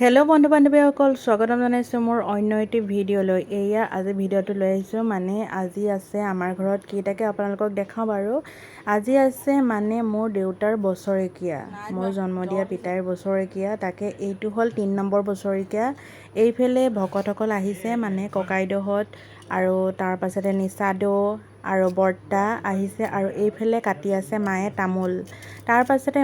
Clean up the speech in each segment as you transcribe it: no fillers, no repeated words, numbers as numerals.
Hello' বন্ধু বান্ধৱীসকল, স্বাগতম জনাইছোঁ মোৰ অন্য এটি ভিডিঅ'লৈ। এয়া আজি ভিডিঅ'টো লৈ আহিছোঁ। আজি আছে আমাৰ ঘৰত কেইটাকে আপোনালোকক দেখাওঁ বাৰু। আজি আছে মোৰ দেউতাৰ বছৰেকীয়া, মই জন্ম দিয়া পিতাইৰ বছৰেকীয়া। তাকে এইটো হ'ল 3 নম্বৰ বছৰেকীয়া। এইফালে ভকতসকল আহিছে, ককাইদেউহঁত আৰু তাৰ পাছতে নিচাদৌ আৰু বৰ্তা আহিছে, আৰু এইফালে কাটি আছে মায়ে তামোল। তাৰ পাছতে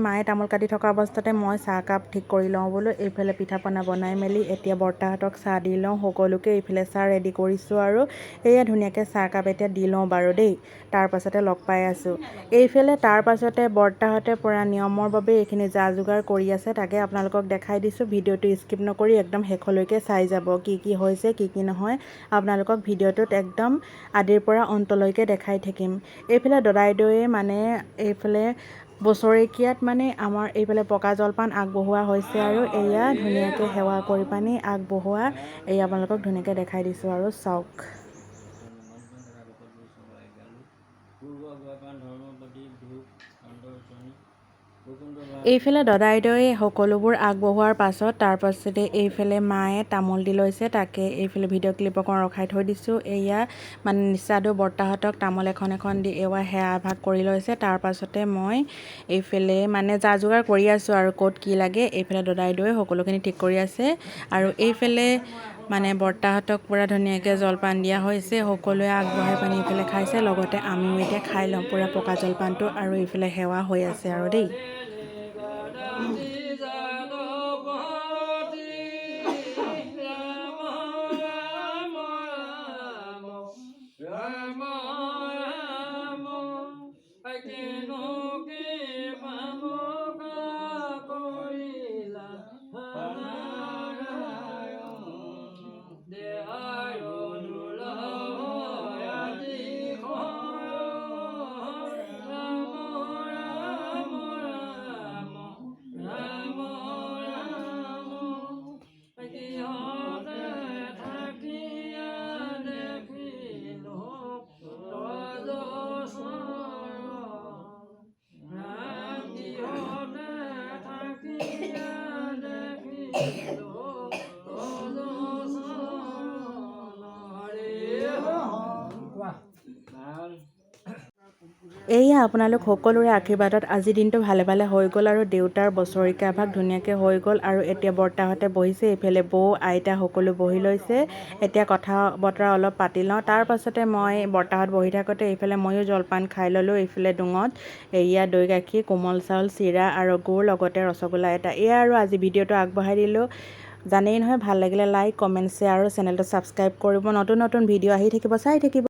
মায়ে তামোল কাটি থকা অৱস্থাতে মই চাহকাপ ঠিক কৰি লওঁ বোলো। এইফালে পিঠা পনা বনাই মেলি এতিয়া বৰ্তাহঁতক চাহ দি লওঁ সকলোকে। এইফালে চাহ ৰেডি কৰিছোঁ আৰু এয়া ধুনীয়াকৈ চাহকাপ এতিয়া দি লওঁ বাৰু দেই। তাৰ পাছতে লগ পাই আছোঁ। এইফালে তাৰ পাছতে বৰ্তাহঁতে পৰা নিয়মৰ বাবে এইখিনি যা যোগাৰ কৰি আছে, তাকে আপোনালোকক দেখাই দিছোঁ। ভিডিঅ'টো স্কিপ নকৰি একদম শেষলৈকে চাই যাব, কি হৈছে কি নহয় আপোনালোকক ভিডিঅ'টোত একদম আদিৰ পৰা অন্তলৈকে দেখাই থাকিম। এইফালে দদাইদেউয়ে এইফালে বছৰেকীয়াত আমাৰ এইফালে পকা জলপান আগবঢ়োৱা হৈছে, আৰু এয়া ধুনীয়াকৈ সেৱা কৰি পানি আগবঢ়োৱা এই আপোনালোকক ধুনীয়াকৈ দেখাই দিছোঁ আৰু চাওক। এইফালে দদাইদেউয়ে সকলোবোৰ আগবঢ়োৱাৰ পাছত তাৰ পাছতে এইফালে মায়ে তামোল দি লৈছে, তাকে এইফালে ভিডিঅ' ক্লিপ অকণ ৰখাই থৈ দিছোঁ। এয়া নিচাদৌ বৰ্তাহঁতক তামোল এখন দি এৱা সেৱা ভাগ কৰি লৈছে। তাৰ পাছতে মই এইফালে যা যোগাৰ কৰি আছোঁ আৰু ক'ত কি লাগে। এইফালে দদাইদেউয়ে সকলোখিনি ঠিক কৰি আছে, আৰু এইফালে বৰ্তাহঁতক পূৰা ধুনীয়াকৈ জলপান দিয়া হৈছে। সকলোৱে আগবঢ়াই পানি এইফালে খাইছে, লগতে আমিও এতিয়া খাই লওঁ পূৰা পকা জলপানটো, আৰু এইফালে সেৱা হৈ আছে আৰু দেই। এয়া আপোনালোক সকলোৰে আশীৰ্বাদত আজিৰ দিনটো ভালে ভালে হৈ গ'ল, আৰু দেউতাৰ বছৰেকীয়া ভাগ ধুনীয়াকৈ হৈ গ'ল। আৰু এতিয়া বৰ্তাহঁতে বহিছে, এইফালে বৌ আইতা সকলো বহি লৈছে। এতিয়া কথা বতৰা অলপ পাতি লওঁ। তাৰ পাছতে মই বৰ্তাহঁত বহি থাকোঁতে এইফালে ময়ো জলপান খাই ল'লোঁ। এইফালে ডোঙত এয়া দৈ গাখীৰ, কোমল চাউল, চিৰা আৰু গুৰ, লগতে ৰসগোল্লা এটা। এয়া আৰু আজি ভিডিঅ'টো আগবঢ়াই দিলোঁ। জানেই নহয়, ভাল লাগিলে লাইক, কমেণ্ট, শ্বেয়াৰ আৰু চেনেলটো ছাবস্ক্ৰাইব কৰিব। নতুন ভিডিঅ' আহি থাকিব, চাই থাকিব।